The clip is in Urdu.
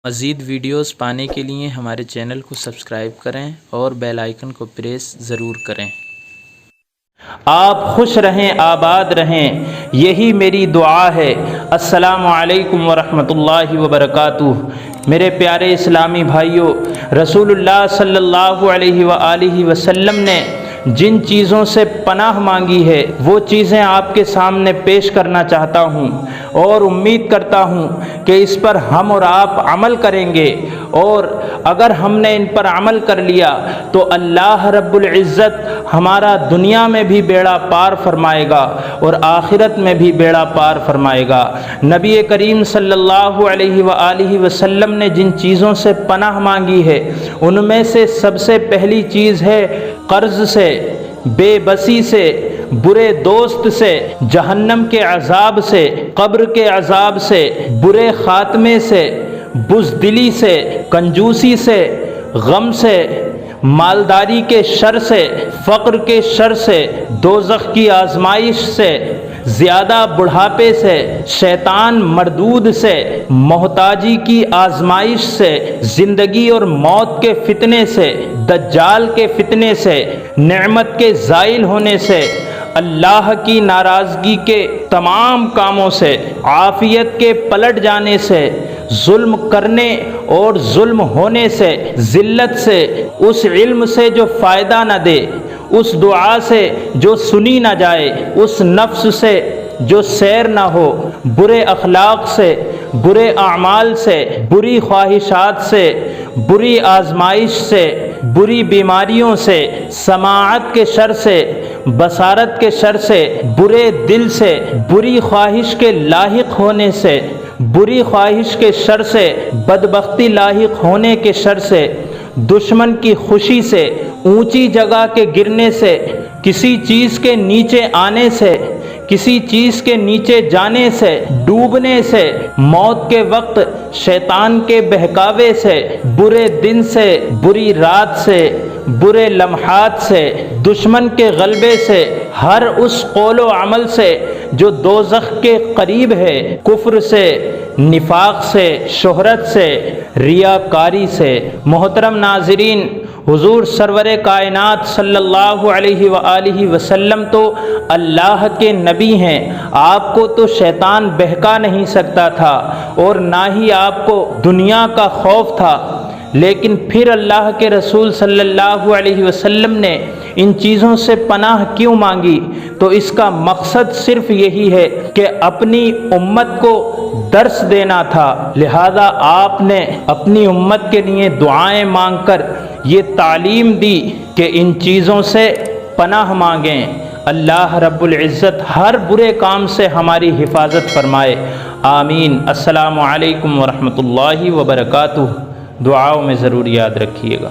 مزید ویڈیوز پانے کے لیے ہمارے چینل کو سبسکرائب کریں اور بیل آئیکن کو پریس ضرور کریں۔ آپ خوش رہیں، آباد رہیں، یہی میری دعا ہے۔ السلام علیکم ورحمۃ اللہ وبرکاتہ۔ میرے پیارے اسلامی بھائیوں، رسول اللہ صلی اللہ علیہ وآلہ وسلم نے جن چیزوں سے پناہ مانگی ہے وہ چیزیں آپ کے سامنے پیش کرنا چاہتا ہوں اور امید کرتا ہوں کہ اس پر ہم اور آپ عمل کریں گے، اور اگر ہم نے ان پر عمل کر لیا تو اللہ رب العزت ہمارا دنیا میں بھی بیڑا پار فرمائے گا اور آخرت میں بھی بیڑا پار فرمائے گا۔ نبی کریم صلی اللہ علیہ وآلہ وسلم نے جن چیزوں سے پناہ مانگی ہے ان میں سے سب سے پہلی چیز ہے قرض سے، بے بسی سے، برے دوست سے، جہنم کے عذاب سے، قبر کے عذاب سے، برے خاتمے سے، بزدلی سے، کنجوسی سے، غم سے، مالداری کے شر سے، فقر کے شر سے، دوزخ کی آزمائش سے، زیادہ بڑھاپے سے، شیطان مردود سے، محتاجی کی آزمائش سے، زندگی اور موت کے فتنے سے، دجال کے فتنے سے، نعمت کے زائل ہونے سے، اللہ کی ناراضگی کے تمام کاموں سے، عافیت کے پلٹ جانے سے، ظلم کرنے اور ظلم ہونے سے، ذلت سے، اس علم سے جو فائدہ نہ دے، اس دعا سے جو سنی نہ جائے، اس نفس سے جو سیر نہ ہو، برے اخلاق سے، برے اعمال سے، بری خواہشات سے، بری آزمائش سے، بری بیماریوں سے، سماعت کے شر سے، بصارت کے شر سے، برے دل سے، بری خواہش کے لاحق ہونے سے، بری خواہش کے شر سے، بدبختی لاحق ہونے کے شر سے، دشمن کی خوشی سے، اونچی جگہ کے گرنے سے، کسی چیز کے نیچے آنے سے، کسی چیز کے نیچے جانے سے، ڈوبنے سے، موت کے وقت شیطان کے بہکاوے سے، برے دن سے، بری رات سے، برے لمحات سے، دشمن کے غلبے سے، ہر اس قول و عمل سے جو دوزخ کے قریب ہے، کفر سے، نفاق سے، شہرت سے، ریاکاری سے۔ محترم ناظرین، حضور سرور کائنات صلی اللہ علیہ وآلہ وسلم تو اللہ کے نبی ہیں، آپ کو تو شیطان بہکا نہیں سکتا تھا اور نہ ہی آپ کو دنیا کا خوف تھا، لیکن پھر اللہ کے رسول صلی اللہ علیہ وسلم نے ان چیزوں سے پناہ کیوں مانگی؟ تو اس کا مقصد صرف یہی ہے کہ اپنی امت کو درس دینا تھا، لہذا آپ نے اپنی امت کے لیے دعائیں مانگ کر یہ تعلیم دی کہ ان چیزوں سے پناہ مانگیں۔ اللہ رب العزت ہر برے کام سے ہماری حفاظت فرمائے، آمین۔ السلام علیکم ورحمۃ اللہ وبرکاتہ۔ دعاؤں میں ضرور یاد رکھیے گا۔